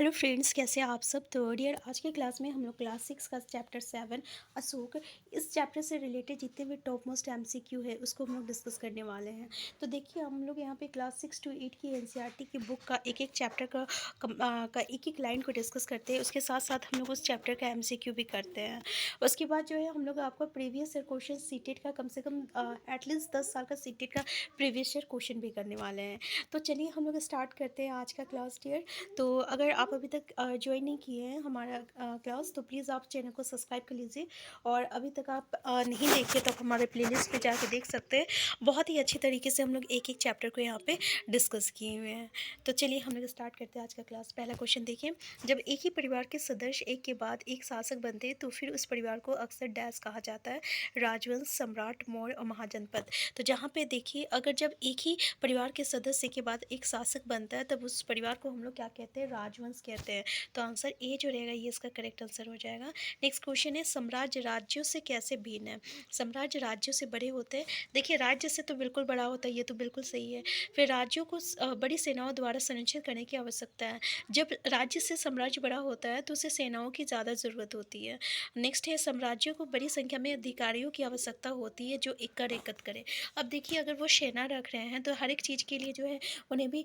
Hello friends, कैसे हैं आप सब। तो डियर, आज के क्लास में हम लोग क्लास 6 का चैप्टर 7 अशोक, इस चैप्टर से रिलेटेड जितने भी टॉप मोस्ट एमसीक्यू है उसको हम लोग डिस्कस करने वाले हैं। तो देखिए, हम लोग यहाँ पे क्लास 6 to 8 की एनसीईआरटी की बुक का एक एक चैप्टर का एक एक लाइन को डिस्कस करते हैं। उसके साथ साथ हम लोग उस चैप्टर का एमसीक्यू भी करते हैं। उसके बाद जो है हम लोग आपको प्रीवियस ईयर क्वेश्चन सीटेट का कम से कम एटलीस्ट 10 साल का सीटेट का प्रीवियस ईयर क्वेश्चन भी करने वाले हैं। तो चलिए हम लोग स्टार्ट करते हैं आज का क्लास डियर। तो अगर आप अभी तक ज्वाइन नहीं किए हैं हमारा क्लास, तो प्लीज़ आप चैनल को सब्सक्राइब कर लीजिए। और अभी तक आप नहीं देखे तो आप हमारे प्लेलिस्ट पे जाके देख सकते हैं। बहुत ही अच्छी तरीके से हम लोग एक एक चैप्टर को यहाँ पे डिस्कस किए हुए हैं। तो चलिए हम लोग स्टार्ट करते हैं आज का क्लास। पहला क्वेश्चन देखिए, जब एक ही परिवार के सदस्य एक के बाद एक शासक बनते हैं तो फिर उस परिवार को अक्सर डैश कहा जाता है, राजवंश, सम्राट, मौर्य और महाजनपद। तो जहाँ पे देखिए, अगर जब एक ही परिवार के सदस्य के बाद एक शासक बनता है तब उस परिवार को हम लोग क्या कहते हैं, राजवंश कहते हैं। तो आंसर ए जो रहेगा ये इसका करेक्ट आंसर हो जाएगा। नेक्स्ट क्वेश्चन है, साम्राज्य राज्यों से कैसे भिन्न है। साम्राज्य राज्यों से बड़े होते हैं। देखिए, राज्य से तो बिल्कुल बड़ा होता है, ये तो बिल्कुल सही है। फिर राज्यों को बड़ी सेनाओं द्वारा संरक्षित करने की आवश्यकता है। जब राज्य से साम्राज्य बड़ा होता है तो उसे सेनाओं की ज़्यादा ज़रूरत होती है। नेक्स्ट है, साम्राज्यों को बड़ी संख्या में अधिकारियों की आवश्यकता होती है जो एक कर एकत्र करें। अब देखिए, अगर वो सेना रख रहे हैं तो हर एक चीज़ के लिए जो है उन्हें भी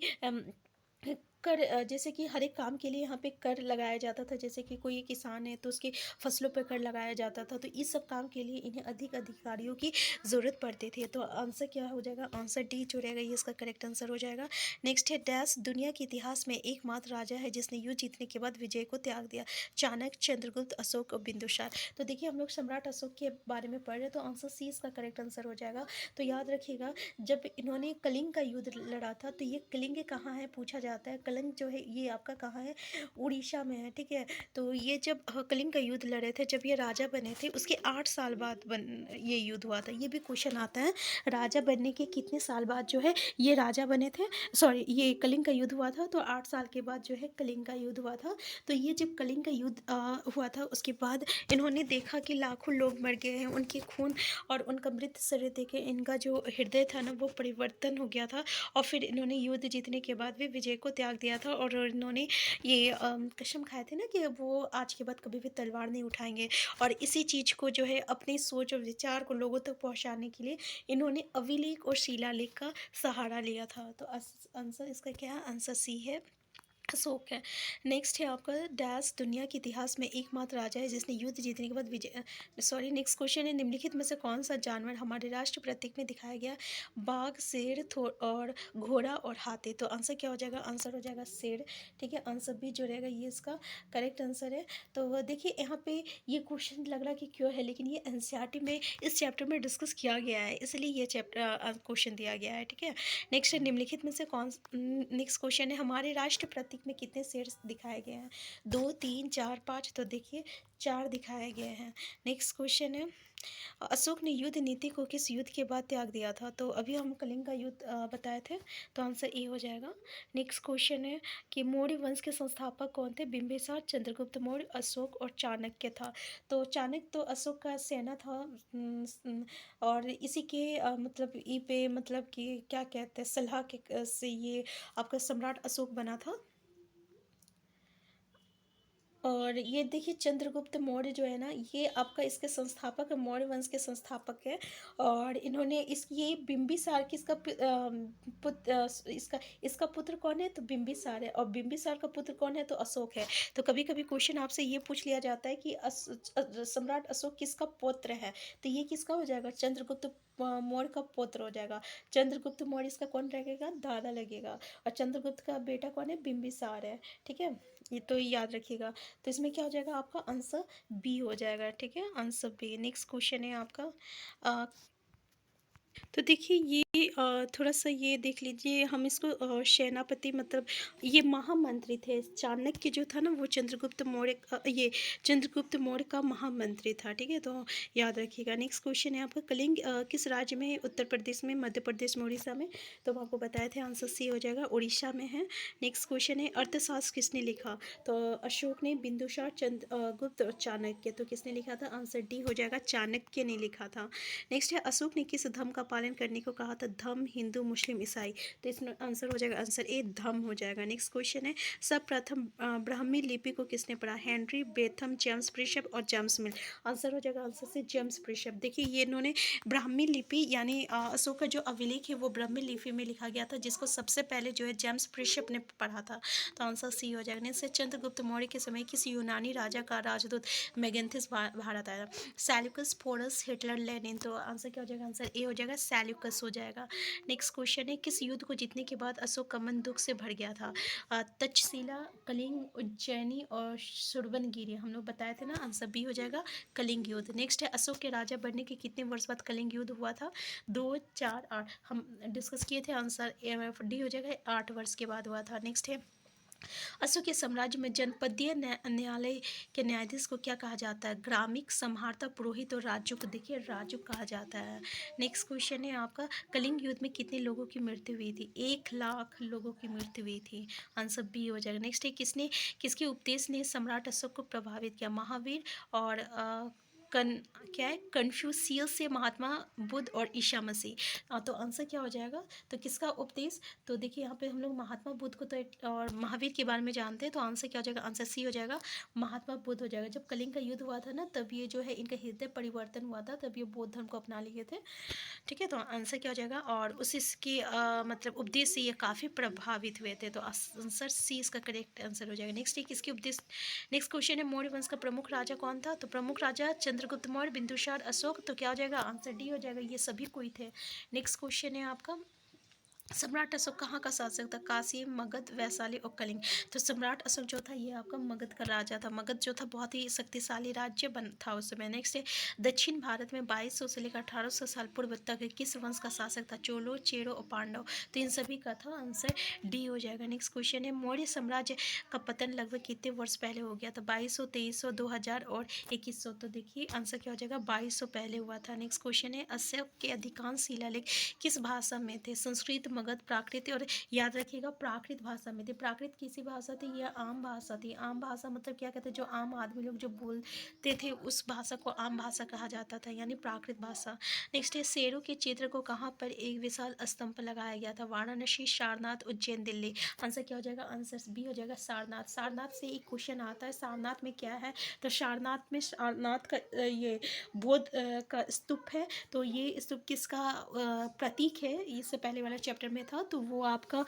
कर जैसे कि हर एक काम के लिए यहाँ पे कर लगाया जाता था। जैसे कि कोई किसान है तो उसकी फसलों पर कर लगाया जाता था। तो इस सब काम के लिए इन्हें अधिक अधिकारियों की ज़रूरत पड़ती थी। तो आंसर क्या हो जाएगा, आंसर डी जो रहेगा ये इसका करेक्ट आंसर हो जाएगा। नेक्स्ट है, डैश दुनिया के इतिहास में एकमात्र राजा है जिसने युद्ध जीतने के बाद विजय को त्याग दिया। चाणक्य, चंद्रगुप्त, अशोक और बिंदुसार। तो देखिए, हम लोग सम्राट अशोक के बारे में पढ़ रहे हैं तो आंसर सी इसका करेक्ट आंसर हो जाएगा। तो याद रखिएगा, जब इन्होंने कलिंग का युद्ध लड़ा था तो ये कलिंग कहाँ है पूछा जाता है। कलिंग जो है ये आपका कहाँ है, उड़ीसा में है, ठीक है। तो ये जब कलिंग का युद्ध लड़े थे, जब ये राजा बने थे उसके 8 साल बाद ये युद्ध हुआ था। ये भी क्वेश्चन आता है, राजा बनने के कितने साल बाद जो है ये राजा बने थे, सॉरी ये कलिंग का युद्ध हुआ था। तो 8 साल के बाद जो है कलिंग का युद्ध हुआ था। तो ये जब कलिंग का युद्ध हुआ था उसके बाद इन्होंने देखा कि लाखों लोग मर गए हैं, उनके खून और उनका मृत शरीर देखे इनका जो हृदय था ना वो परिवर्तन हो गया था। और फिर इन्होंने युद्ध जीतने के बाद भी विजय को त्याग दिया था और इन्होंने ये कसम खाए थे ना कि वो आज के बाद कभी भी तलवार नहीं उठाएंगे। और इसी चीज़ को जो है अपनी सोच और विचार को लोगों तक पहुंचाने के लिए इन्होंने अभिलेख और शिलालेख का सहारा लिया था। तो आंसर इसका क्या है, आंसर सी है, अशोक है। नेक्स्ट है आपका, डैश दुनिया के इतिहास में एकमात्र राजा है जिसने युद्ध जीतने के बाद विजय, सॉरी नेक्स्ट क्वेश्चन है, निम्नलिखित में से कौन सा जानवर हमारे राष्ट्र प्रतीक में दिखाया गया, बाघ, शेर और घोड़ा और हाथी। तो आंसर क्या हो जाएगा, आंसर हो जाएगा शेर, ठीक है। आंसर भी जो रहेगा ये इसका करेक्ट आंसर है। तो देखिए, यहाँ पे ये क्वेश्चन लग रहा कि क्यों है, लेकिन ये एनसीईआरटी में इस चैप्टर में डिस्कस किया गया है, इसलिए ये चैप्टर क्वेश्चन दिया गया है, ठीक है। नेक्स्ट है, निम्नलिखित में से कौन, नेक्स्ट क्वेश्चन है, हमारे राष्ट्र प्रतीक में कितने शेर दिखाए गए हैं, 2, 3, 4, 5। तो देखिए 4 दिखाए गए हैं। नेक्स्ट क्वेश्चन है, अशोक ने युद्ध नीति को किस युद्ध के बाद त्याग दिया था। तो अभी हम कलिंग का युद्ध बताए थे, तो आंसर ए हो जाएगा। नेक्स्ट क्वेश्चन है कि मौर्य वंश के संस्थापक कौन थे, बिंबिसार, चंद्रगुप्त मौर्य, अशोक और चाणक्य था। तो चाणक्य तो अशोक का सेना था, और इसी के मतलब ई पे मतलब कि क्या कहते हैं, सलाह के से ये आपका सम्राट अशोक बना था। और ये देखिए, चंद्रगुप्त मौर्य जो है ना ये आपका इसके संस्थापक है, मौर्य वंश के संस्थापक है। और इन्होंने इस ये बिंबिसार की इसका इसका पुत्र कौन है, तो बिंबिसार है। और बिंबिसार का पुत्र कौन है, तो अशोक है। तो कभी कभी क्वेश्चन आपसे ये पूछ लिया जाता है कि सम्राट अशोक किसका पुत्र है। तो ये किसका हो जाएगा, चंद्रगुप्त मौर्य का पुत्र हो जाएगा। चंद्रगुप्त मौर्य इसका कौन लगेगा, दादा लगेगा। और चंद्रगुप्त का बेटा कौन है, बिंबिसार है, ठीक है। ये तो याद रखिएगा। तो इसमें क्या हो जाएगा, आपका आंसर बी हो जाएगा, ठीक है, आंसर बी। नेक्स्ट क्वेश्चन है आपका, तो देखिए ये थोड़ा सा ये देख लीजिए, हम इसको सेनापति मतलब ये महामंत्री थे। चाणक्य जो था ना वो चंद्रगुप्त मौर्य ये चंद्रगुप्त मौर्य का महामंत्री था, ठीक है। तो याद रखिएगा। नेक्स्ट क्वेश्चन है आपका, कलिंग किस राज्य में है, उत्तर प्रदेश में, मध्य प्रदेश में, उड़ीसा में। तो हम आपको बताए थे, आंसर सी हो जाएगा, उड़ीसा में है। नेक्स्ट क्वेश्चन है, अर्थशास्त्र किसने लिखा। तो अशोक ने, बिंदुसार, चंद्रगुप्त और चाणक्य। तो किसने लिखा था, आंसर डी हो जाएगा, चाणक्य ने लिखा था। नेक्स्ट है, अशोक ने किस धर्म का पालन करने को कहा था? धम्म, हिंदू, मुस्लिम, ईसाई। तो इसमें आंसर हो जाएगा आंसर ए धम्म हो जाएगा। नेक्स्ट क्वेश्चन है सर्वप्रथम ब्राह्मी लिपि को किसने पढ़ा? हेनरी बेथम, जेम्स प्रिशप और जेम्स मिल। आंसर हो जाएगा आंसर से जेम्स प्रिशप। देखिए ये इन्होंने ब्राह्मी लिपि यानी अशोक का जो अभिलेख है वो ब्राह्मी लिपि में लिखा गया था, जिसको सबसे पहले जो है जेम्स प्रिशप ने पढ़ा था। तो आंसर सी हो जाएगा। नेक्स्ट चंद्रगुप्त मौर्य के समय किस यूनानी राजा का राजदूत मेगेंथिस भारत आया? Seleucus, Porus, Hitler, Lenin. तो आंसर क्या हो जाएगा? आंसर ए हो जाएगा, सेल्यूकस हो जाएगा। नेक्स्ट क्वेश्चन है किस युद्ध को जीतने के बाद अशोक का मन दुख से भर गया था? तक्षशिला, कलिंग, उज्जैनी और सुरबनगिरी। हम लोग बताए थे ना, आंसर बी हो जाएगा कलिंग युद्ध। नेक्स्ट है अशोक के राजा बनने के कितने वर्ष बाद कलिंग युद्ध हुआ था? 2, 4, 8। हम डिस्कस किए थे, आंसर डी हो जाएगा, 8 वर्ष के बाद हुआ था। नेक्स्ट है अशोक के साम्राज्य में जनपदीय न्यायालय के न्यायाधीश को क्या कहा जाता है? ग्रामिक, संहारता, पुरोहित और राजुक। देखिए राजुक कहा जाता है। नेक्स्ट क्वेश्चन है आपका कलिंग युद्ध में कितने लोगों की मृत्यु हुई थी? 1 लाख लोगों की मृत्यु हुई थी। आंसर बी हो जाएगा। नेक्स्ट है किसके उपदेश ने सम्राट अशोक को प्रभावित किया? महावीर और क्या है कन्फ्यूशियस से महात्मा बुद्ध और ईसा मसीह। तो आंसर क्या हो जाएगा? तो किसका उपदेश? तो देखिए यहाँ पे हम लोग महात्मा बुद्ध को तो और महावीर के बारे में जानते हैं, तो आंसर क्या हो जाएगा? आंसर सी हो जाएगा, महात्मा बुद्ध हो जाएगा। जब कलिंग का युद्ध हुआ था ना, तब ये जो है इनका हृदय परिवर्तन हुआ था, तब ये बौद्ध धर्म को अपना लिए थे। ठीक है, तो आंसर क्या हो जाएगा? और उस इसके मतलब उपदेश से ये काफ़ी प्रभावित हुए थे, तो आंसर सी इसका करेक्ट आंसर हो जाएगा। नेक्स्ट है किसके उपदेश? नेक्स्ट क्वेश्चन है मौर्य वंश का प्रमुख राजा कौन था? तो प्रमुख राजा चंद्रगुप्त मौर्य, बिंदुसार, अशोक। तो क्या हो जाएगा? आंसर डी हो जाएगा, ये सभी कोई थे। नेक्स्ट क्वेश्चन है आपका सम्राट अशोक कहाँ का शासक था? काशी, मगध, वैशाली और कलिंग। तो सम्राट अशोक जो था ये आपका मगध का राजा था। मगध जो था बहुत ही शक्तिशाली राज्य बन था उस समय। नेक्स्ट है दक्षिण भारत में 2200 से लेकर 1800 साल पूर्व तक किस वंश का शासक था? चोलो, चेरो और पांडव। तो इन सभी का था, आंसर डी हो जाएगा। नेक्स्ट क्वेश्चन है मौर्य साम्राज्य का पतन लगभग कितने वर्ष पहले हो गया था? 2200, 2300, 2000 और 2100। तो देखिए आंसर क्या हो जाएगा? 2200 पहले हुआ था। नेक्स्ट क्वेश्चन है अशोक के अधिकांश शिलालेख किस भाषा में थे? संस्कृत, मगध, प्राकृत। और याद रखिएगा प्राकृत भाषा में थी। प्राकृत किसी भाषा थी? यह आम भाषा थी। आम भाषा मतलब क्या कहते हैं? जो आम आदमी लोग जो बोलते थे उस भाषा को आम भाषा कहा जाता था, यानी प्राकृत भाषा। नेक्स्ट है शेरों के चित्र को कहाँ पर एक विशाल स्तंभ लगाया गया था? वाराणसी, सारनाथ, उज्जैन, दिल्ली। आंसर क्या हो जाएगा? आंसर बी हो जाएगा, सारनाथ। सारनाथ से एक क्वेश्चन आता है, सारनाथ में क्या है? तो सारनाथ का ये बौद्ध का स्तूप है। तो ये स्तूप किसका प्रतीक है? इससे पहले वाला चैप्टर में था, तो वो आपका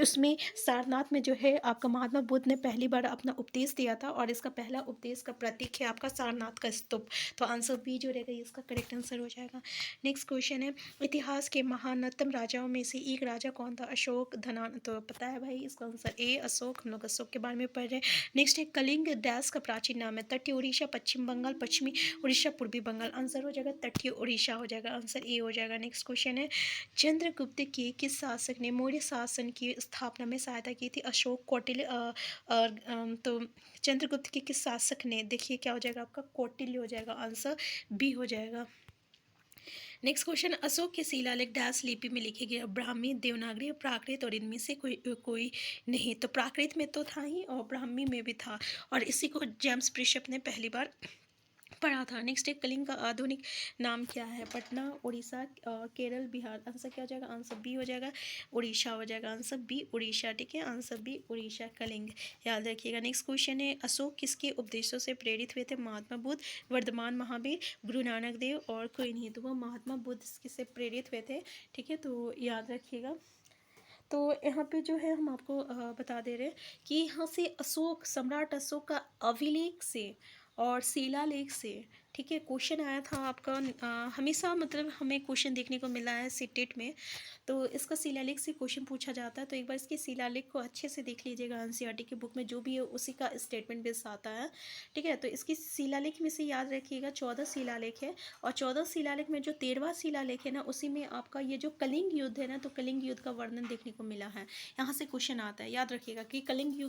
उसमें सारनाथ में जो है आपका महात्मा बुद्ध ने पहली बार अपना उपदेश दिया था, और इसका पहला उपदेश का प्रतीक है आपका सारनाथ का स्तूप। तो आंसर बी जो रहेगा इसका करेक्ट आंसर हो जाएगा। नेक्स्ट क्वेश्चन है इतिहास के महानतम राजाओं में से एक राजा कौन था? अशोक, धनान। तो पता है भाई इसका आंसर ए अशोक। हम लोग अशोक के बारे में पढ़ रहे हैं। नेक्स्ट है कलिंग डैश का प्राचीन नाम है? तटीय उड़ीसा, पश्चिम बंगाल, पश्चिमी उड़ीसा, पूर्वी बंगाल। आंसर हो जाएगा तटीय उड़ीसा हो जाएगा, आंसर ए हो जाएगा। नेक्स्ट क्वेश्चन है चंद्रगुप्त के किस शासक ने मौर्य शासन की स्थापना में सहायता की थी? अशोक, कौटिल्य और तो चंद्रगुप्त के किस शासक ने? देखिए क्या हो जाएगा आपका? कौटिल्य हो जाएगा, आंसर बी हो जाएगा। नेक्स्ट क्वेश्चन अशोक के शिलालेख डैश लिपि में लिखे गए? ब्राह्मी, देवनागरी, प्राकृत और इनमें से कोई नहीं। तो प्राकृत में तो था ही और ब्राह्मी में भी था, और इसी को जेम्स प्रिशप ने पहली बार पढ़ा था। नेक्स्ट है कलिंग का आधुनिक नाम क्या है? पटना, उड़ीसा, केरल, बिहार। आंसर क्या हो जाएगा? आंसर बी हो जाएगा, उड़ीसा हो जाएगा, आंसर बी उड़ीसा। ठीक है, आंसर बी उड़ीसा कलिंग, याद रखिएगा। नेक्स्ट क्वेश्चन है अशोक किसके उपदेशों से प्रेरित हुए थे? महात्मा बुद्ध, वर्धमान महावीर, गुरु नानक देव और कोई नहीं। तो वो महात्मा बुद्ध से प्रेरित हुए थे। ठीक है, तो याद रखिएगा। तो यहाँ पे जो है हम आपको बता दे रहे हैं कि यहाँ से अशोक, सम्राट अशोक का अभिलेख से और शिलालेख से, ठीक है, क्वेश्चन आया था आपका। हमेशा मतलब हमें क्वेश्चन देखने को मिला है सीटेट में, तो इसका शिलालेख से क्वेश्चन पूछा जाता है। तो एक बार इसके शिलालेख को अच्छे से देख लीजिएगा, एनसीईआरटी की बुक में जो भी है उसी का स्टेटमेंट बेस आता है। ठीक है, तो इसकी शिलालेख में से याद रखिएगा 14 शिलालेख है, और 14 शिलालेख में जो 13वां शिलालेख है ना, उसी में आपका ये जो कलिंग युद्ध है ना, तो कलिंग युद्ध का वर्णन देखने को मिला है। यहाँ से क्वेश्चन आता है, याद रखिएगा कि कलिंग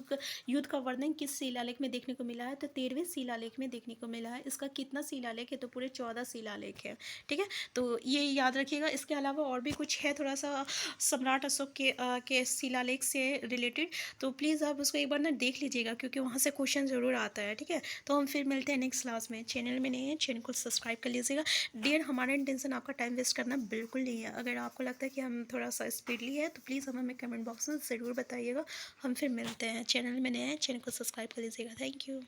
युद्ध का वर्णन किस शिलालेख में देखने को मिला है? तो 13वें शिलालेख में देखने को मिला है। इसका कितना शिलालेख है तो पूरे 14 शिलालेख है, ठीक है। तो ये याद रखिएगा। इसके अलावा और भी कुछ है थोड़ा सा सम्राट अशोक के शिलालेख से रिलेटेड, तो प्लीज़ आप उसको एक बार ना देख लीजिएगा, क्योंकि वहाँ से क्वेश्चन ज़रूर आता है, ठीक है। तो हम फिर मिलते हैं नेक्स्ट क्लास में। चैनल में नहीं है, चैनल को सब्सक्राइब कर लीजिएगा। डियर, हमारा इंटेंशन आपका टाइम वेस्ट करना बिल्कुल नहीं है। अगर आपको लगता है कि हम थोड़ा सा स्पीडली है तो प्लीज़ हमें कमेंट बॉक्स में ज़रूर बताइएगा। हम फिर मिलते हैं। चैनल में नए हैं, चैनल को सब्सक्राइब कर लीजिएगा। Thank you.